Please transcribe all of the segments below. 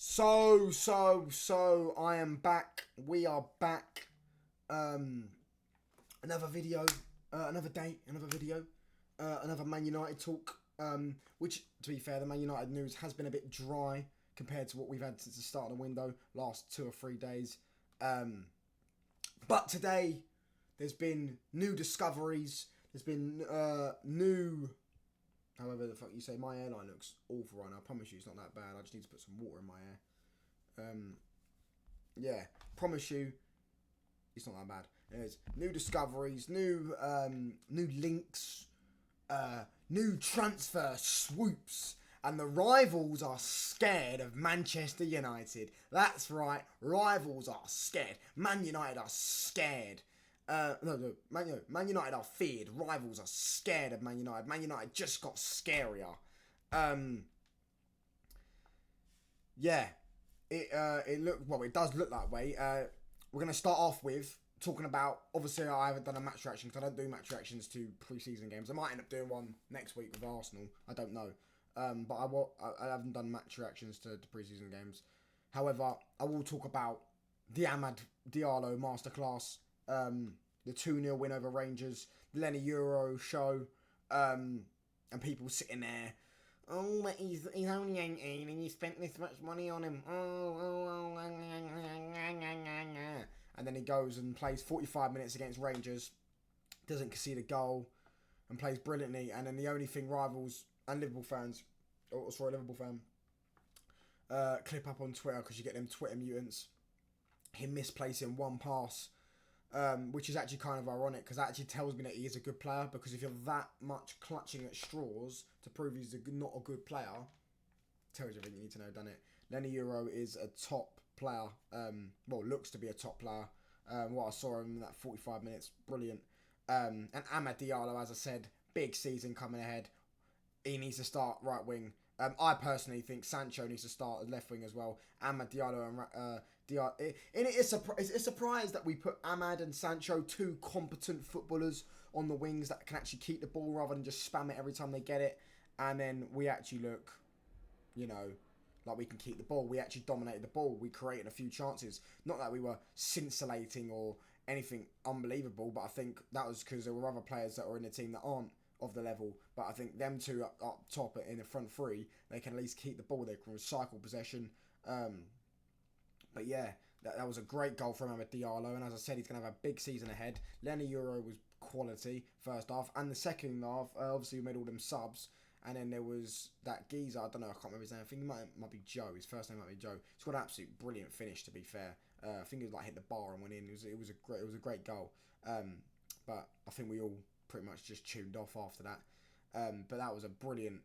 So, I am back. We are back. Another video, another day, another video, another Man United talk. Which, to be fair, the Man United news has been a bit dry compared to what we've had since the start of the window, last 2 or 3 days. But today, there's been new discoveries. There's been new... However the fuck you say, my airline looks awful right now. I promise you it's not that bad. I just need to put some water in my hair. Yeah, promise you it's not that bad. There's new discoveries, new links, new transfer swoops, and the rivals are scared of Manchester United. That's right, rivals are scared. Man United are scared. Man United are feared. Rivals are scared of Man United. Man United just got scarier. Yeah, it does look that way. We're gonna start off with talking about. Obviously, I haven't done a match reaction because I don't do match reactions to pre-season games. I might end up doing one next week with Arsenal. I don't know. But I haven't done match reactions to pre-season games. However, I will talk about the Amad Diallo masterclass. The 2-0 win over Rangers, the Lenny Euro show, and people sitting there, oh, but he's only 18 and you spent this much money on him. And then he goes and plays 45 minutes against Rangers, doesn't concede a goal, and plays brilliantly. And then the only thing rivals and Liverpool fans, Liverpool fan, clip up on Twitter, because you get them Twitter mutants, him misplacing one pass. Which is actually kind of ironic because that actually tells me that he is a good player, because if you're that much clutching at straws to prove he's not a good player, tells you everything you need to know, doesn't it? Lenny Euro is a top player, looks to be a top player. What I saw him in that 45 minutes, brilliant. And Amad Diallo, as I said, big season coming ahead. He needs to start right wing. I personally think Sancho needs to start as left wing as well. Amad Diallo and Diallo. It's a surprise that we put Amad and Sancho, two competent footballers, on the wings that can actually keep the ball rather than just spam it every time they get it. And then we actually look, like we can keep the ball. We actually dominated the ball. We created a few chances. Not that we were scintillating or anything unbelievable, but I think that was because there were other players that were in the team that aren't of the level. But I think them two up top in the front three, they can at least keep the ball. They can recycle possession. But yeah, that was a great goal from Amad Diallo, and as I said, he's going to have a big season ahead. Lenny Euro was quality first half, and the second half, obviously we made all them subs, and then there was that geezer, I don't know, I can't remember his name, I think it might be Joe, his first name might be Joe. He's got an absolute brilliant finish, to be fair. I think it was hit the bar and went in. It was a great goal. But I think we all pretty much just tuned off after that. But that was a brilliant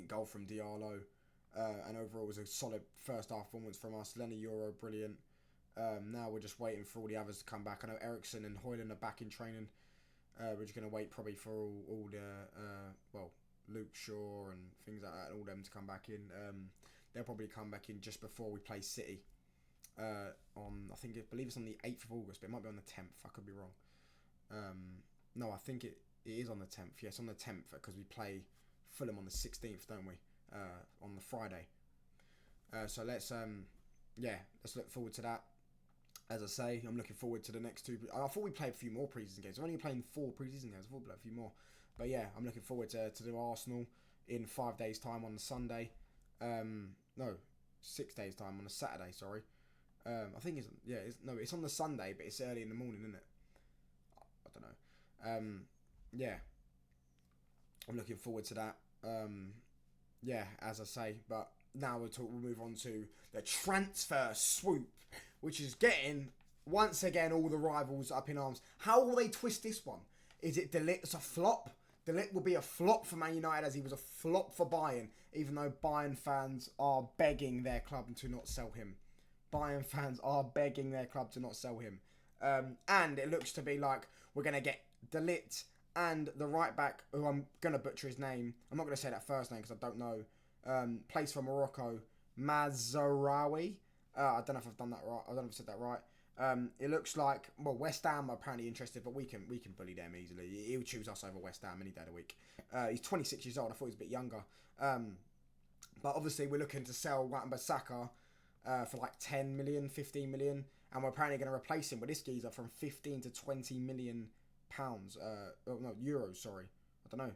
goal from Diallo. And overall it was a solid first half performance from us. Lenny Euro, brilliant. Now we're just waiting for all the others to come back. I know Ericsson and Højlund are back in training. We're just going to wait probably for all the Luke Shaw and things like that, and all them to come back in. They'll probably come back in just before we play City. I believe it's on the 8th of August, but it might be on the 10th. I could be wrong. No, I think it is on the 10th. Yes, on the 10th, because we play Fulham on the 16th, don't we? On the Friday. So let's look forward to that. As I say, I'm looking forward to the next two. I thought we played a few more preseason games. We're only playing 4 preseason games. I thought we played a few more. But yeah, I'm looking forward to the Arsenal in 5 days' time on the Sunday. 6 days' time on a Saturday. Sorry. I think it's on the Sunday, but it's early in the morning, isn't it? I don't know. Yeah, I'm looking forward to that. As I say, but now we'll move on to the transfer swoop, which is getting, once again, all the rivals up in arms. How will they twist this one? Is it De Ligt's a flop? De Ligt will be a flop for Man United, as he was a flop for Bayern, even though Bayern fans are begging their club to not sell him. Bayern fans are begging their club to not sell him. And it looks to be like we're going to get De Ligt and the right back, who I'm going to butcher his name. I'm not going to say that first name because I don't know. Plays for Morocco. Mazraoui. I don't know if I've done that right. I don't know if I said that right. It looks like, West Ham are apparently interested, but we can bully them easily. He'll choose us over West Ham any day of the week. He's 26 years old. I thought he was a bit younger. But obviously we're looking to sell Wan-Bissaka for like 10 million, 15 million, and we're apparently going to replace him with this geezer from 15 to 20 million pounds. No, euros, sorry. I don't know.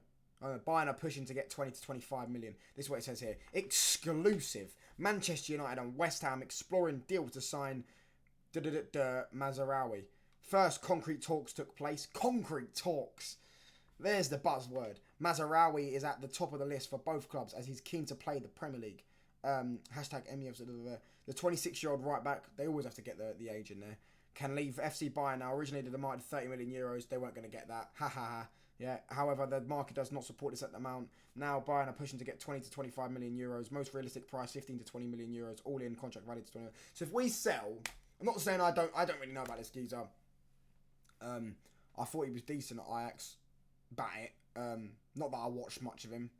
Bayern are pushing to get 20 to 25 million. This is what it says here. Exclusive. Manchester United and West Ham exploring deals to sign Mazraoui. First concrete talks took place. Concrete talks. There's the buzzword. Mazraoui is at the top of the list for both clubs as he's keen to play the Premier League. Hashtag MEF. The 26-year-old right back, they always have to get the age in there, can leave FC Bayern now. Originally, the market 30 million euros. They weren't going to get that. Ha ha ha. Yeah. However, the market does not support this at the amount. Now, Bayern are pushing to get 20 to 25 million euros. Most realistic price, 15 to 20 million euros. All in, contract value to 20. So if we sell, I'm not saying I don't really know about this geezer. I thought he was decent at Ajax. Bat it. Not that I watched much of him.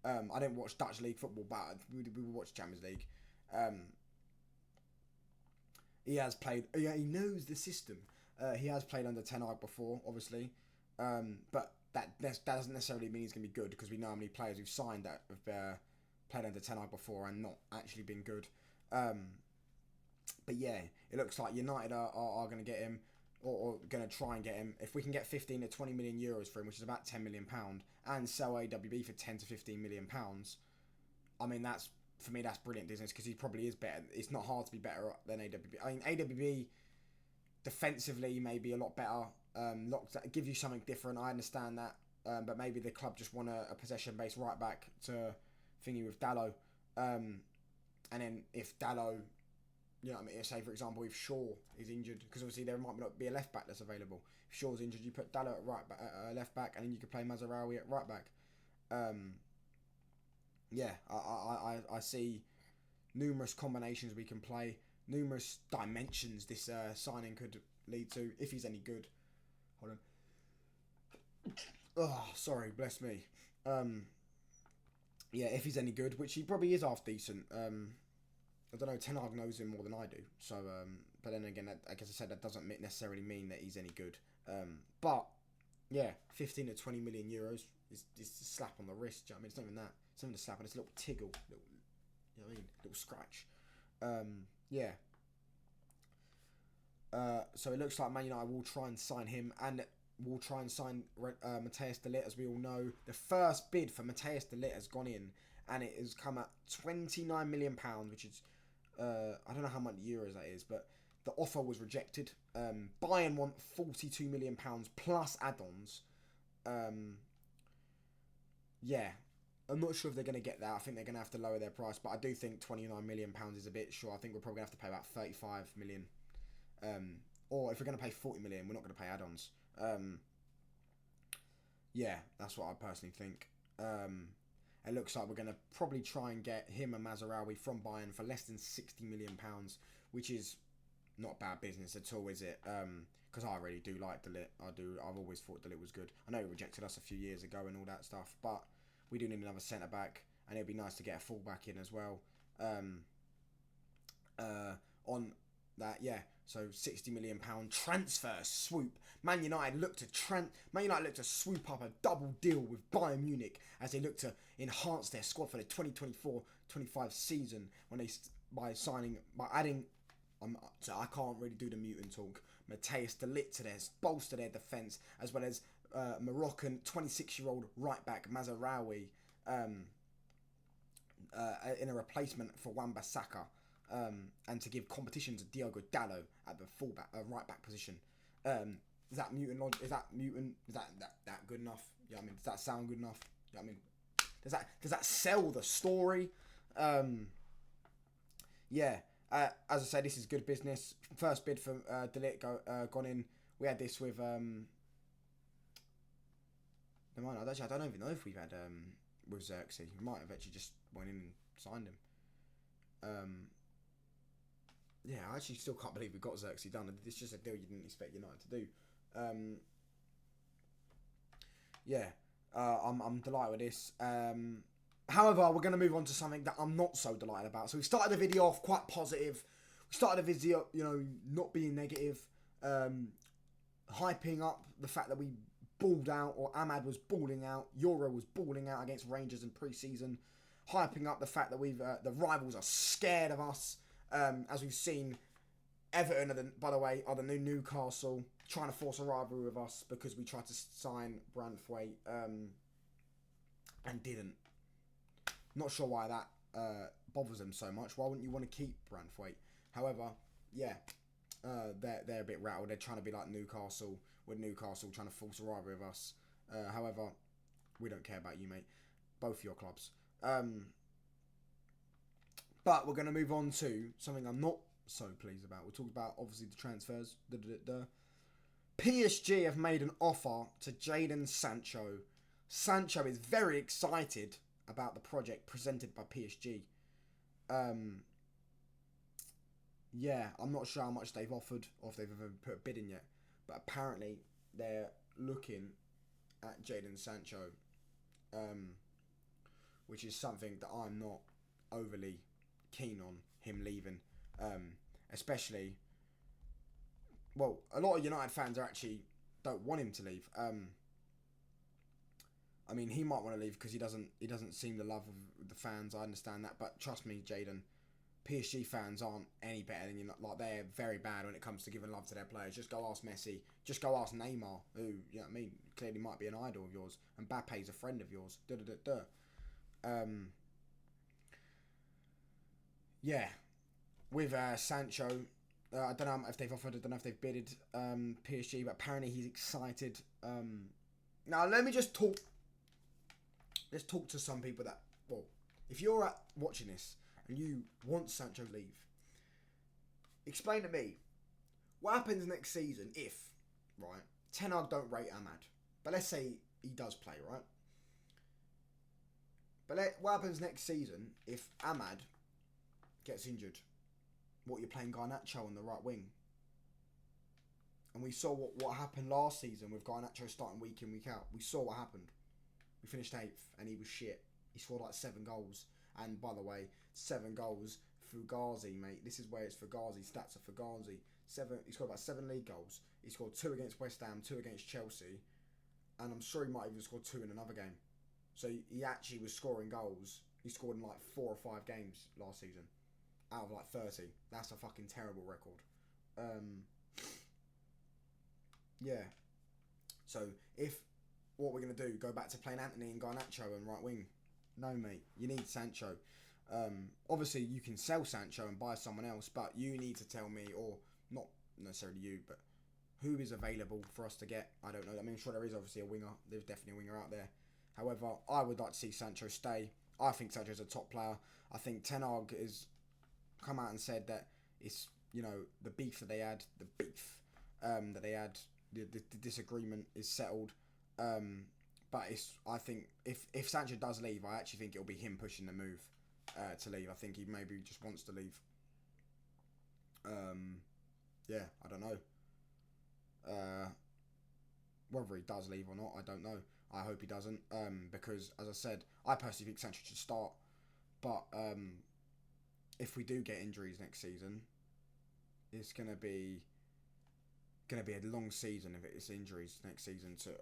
I didn't watch Dutch League football, but we watched Champions League. He has played. Yeah, he knows the system. He has played under Ten Hag before, obviously, but that doesn't necessarily mean he's going to be good, because we know how many players we've signed that have played under Ten Hag before and not actually been good. But yeah, it looks like United are going to get him, or going to try and get him. If we can get 15 to 20 million euros for him, which is about £10 million, and sell AWB for 10 to 15 million pounds, I mean, for me, that's brilliant business, because he probably is better. It's not hard to be better than AWB. I mean, AWB defensively may be a lot better. Give you something different. I understand that, but maybe the club just want a possession-based right back to thingy with Dalot, and then if Dalot, you know what I mean, say for example if Shaw is injured, because obviously there might not be a left back that's available. If Shaw's injured, you put Dalot at left back, and then you could play Mazraoui at right back. Yeah, I see numerous combinations we can play, numerous dimensions this signing could lead to, if he's any good. Hold on. Oh, sorry, bless me. Yeah, if he's any good, which he probably is half decent. I don't know, Ten Hag knows him more than I do. So, but then again, I guess I said that doesn't necessarily mean that he's any good. But, yeah, 15 to 20 million euros is a slap on the wrist. Do you know what I mean? It's not even that. It's not even a slap, it's a little tiggle. You know what I mean? Little scratch. Yeah. So it looks like Man United will try and sign him, and will try and sign Matthias de Ligt, as we all know. The first bid for Matthias de Ligt has gone in, and it has come at £29 million, which is, I don't know how much euros that is, but the offer was rejected. Bayern want £42 million plus add-ons. Yeah, I'm not sure if they're going to get that. I think they're going to have to lower their price, but I do think £29 million is a bit short. I think we're probably going to have to pay about 35 million. Or if we're going to pay 40 million, we're not going to pay add-ons. Yeah, that's what I personally think. It looks like we're going to probably try and get him and Mazraoui from Bayern for less than £60 million, which is not bad business at all, is it? Because I really do like de Ligt. I've always thought de Ligt was good. I know he rejected us a few years ago and all that stuff, but we do need another centre back, and it'd be nice to get a full back in as well. On that, yeah. So £60 million transfer swoop. Man United look to swoop up a double deal with Bayern Munich as they look to enhance their squad for the 2024-25 season by adding. So I can't really do the mutant talk. Matthias de Ligt to bolster their defence, as well as Moroccan 26-year-old right back Mazraoui in a replacement for Wan-Bissaka. And to give competition to Diogo Dalot at the fullback, right back position. Is that mutant? Is that good enough? Yeah, I mean, does that sound good enough? Yeah, I mean, does that sell the story? Yeah. As I say, this is good business. First bid for de Ligt gone in. We had this with I don't even know if we've had with Xerxes. We might have actually just went in and signed him. Yeah, I actually still can't believe we got Xerxes done. It's just a deal you didn't expect United to do. Yeah, I'm delighted with this. However, we're going to move on to something that I'm not so delighted about. So we started the video off quite positive. We started the video, not being negative, hyping up the fact that we balled out, or Ahmad was balling out, Euro was balling out against Rangers in pre-season. hyping up the fact that the rivals are scared of us. As we've seen, Everton, by the way, are the new Newcastle, trying to force a rivalry with us because we tried to sign Branthwaite and didn't. Not sure why that bothers them so much. Why wouldn't you want to keep Branthwaite? However, yeah, they're a bit rattled. They're trying to be like Newcastle, with Newcastle trying to force a rivalry with us. However, we don't care about you, mate. Both your clubs. But we're going to move on to something I'm not so pleased about. We'll talk about, obviously, the transfers. PSG have made an offer to Jadon Sancho. Sancho is very excited about the project presented by PSG. Yeah, I'm not sure how much they've offered or if they've ever put a bid in yet. But apparently they're looking at Jadon Sancho, which is something that I'm not overly keen on him leaving. Especially, well, a lot of United fans don't want him to leave. I mean, he might want to leave because he doesn't seem to love the fans. I understand that, but trust me, Jadon, PSG fans aren't any better than you. Like, they're very bad when it comes to giving love to their players. Just go ask Messi. Just go ask Neymar, who, you know what I mean, clearly might be an idol of yours. And Mbappe's a friend of yours. Yeah, with Sancho, I don't know if they've offered. I don't know if they've bidded PSG, but apparently he's excited. Now let me just talk. Let's talk to some people that, well, if you're watching this and you want Sancho leave, explain to me what happens next season if, right, Ten Hag don't rate Ahmad, but let's say he does play, right? But what happens next season if Ahmad gets injured? What, you're playing Garnacho on the right wing? And we saw what happened last season with Garnacho starting week in, week out. We saw what happened. We finished 8th and he was shit. He scored like 7 goals. And by the way, 7 goals, Fugazi, mate. This is where it's Fugazi. Stats are Fugazi. He scored about 7 league goals. He scored 2 against West Ham, 2 against Chelsea. And I'm sure he might have even scored 2 in another game. So he actually was scoring goals. He scored in like 4 or 5 games last season. Out of like 30. That's a fucking terrible record. Yeah. So if what we're going to do, go back to playing Anthony and Garnacho and right wing? No, mate. You need Sancho. Obviously, you can sell Sancho and buy someone else, but you need to tell me, or not necessarily you, but who is available for us to get. I don't know. I mean, I'm sure there is obviously a winger. There's definitely a winger out there. However, I would like to see Sancho stay. I think Sancho's a top player. I think Ten Hag has come out and said that it's, you know, the beef that they had, the disagreement is settled. But I think if Sancho does leave, I actually think it'll be him pushing the move to leave. I think he maybe just wants to leave. Yeah, I don't know. Whether he does leave or not, I don't know. I hope he doesn't. Because as I said, I personally think Sancho should start. But if we do get injuries next season, it's gonna be a long season if it's injuries next season to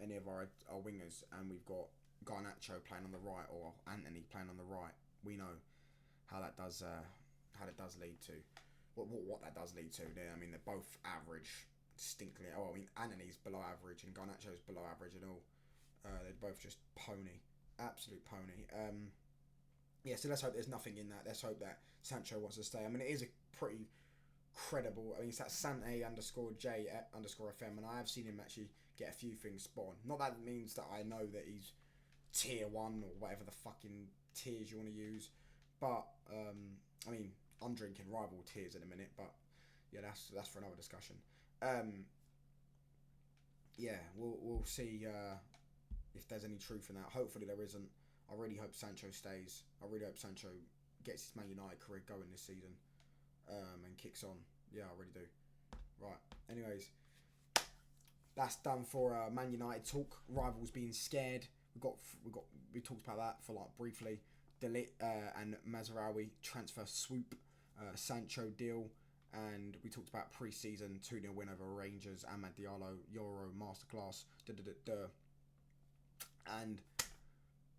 any of our wingers, and we've got Garnacho playing on the right or Anthony playing on the right. We know how that does lead to what that does lead to. I mean, they're both average, distinctly. Oh, I mean, Anthony's below average and Garnacho's below average and all. They're both just pony, absolute pony. Yeah, so let's hope there's nothing in that. Let's hope that Sancho wants to stay. I mean, it is a pretty credible. I mean, it's that Sante_J_FM, and I have seen him actually get a few things spot on. Not that it means that I know that he's tier 1 or whatever the fucking tiers you want to use, but I mean, I'm drinking rival tiers in a minute, but yeah, that's for another discussion. Yeah, we'll see if there's any truth in that. Hopefully there isn't. I really hope Sancho stays. I really hope Sancho gets his Man United career going this season. And kicks on. Yeah, I really do. Right. Anyways, that's done for Man United talk. Rivals being scared. We talked about that for like briefly. De Ligt and Mazraoui transfer swoop. Sancho deal, and we talked about pre-season 2-0 win over Rangers. Amad Diallo Euro masterclass. And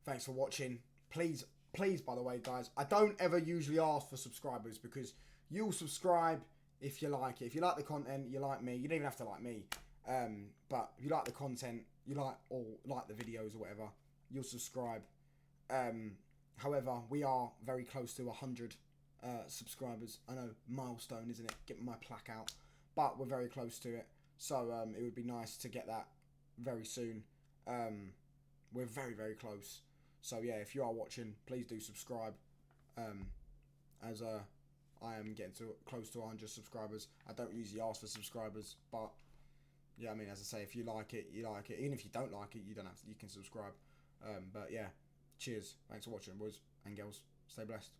thanks for watching. Please please, by the way, guys, I don't ever usually ask for subscribers because you'll subscribe if you like it. If you like the content, you like me. You don't even have to like me. But if you like the content, you like the videos or whatever, you'll subscribe. However, we are very close to 100 subscribers. I know, milestone, isn't it? Getting my plaque out. But we're very close to it. So it would be nice to get that very soon. We're very, very close. So yeah, if you are watching, please do subscribe. As I am getting close to 100 subscribers. I don't usually ask for subscribers, but yeah, I mean, as I say, if you like it, you like it. Even if you don't like it, you don't have to. You can subscribe. But yeah, cheers. Thanks for watching, boys and girls. Stay blessed.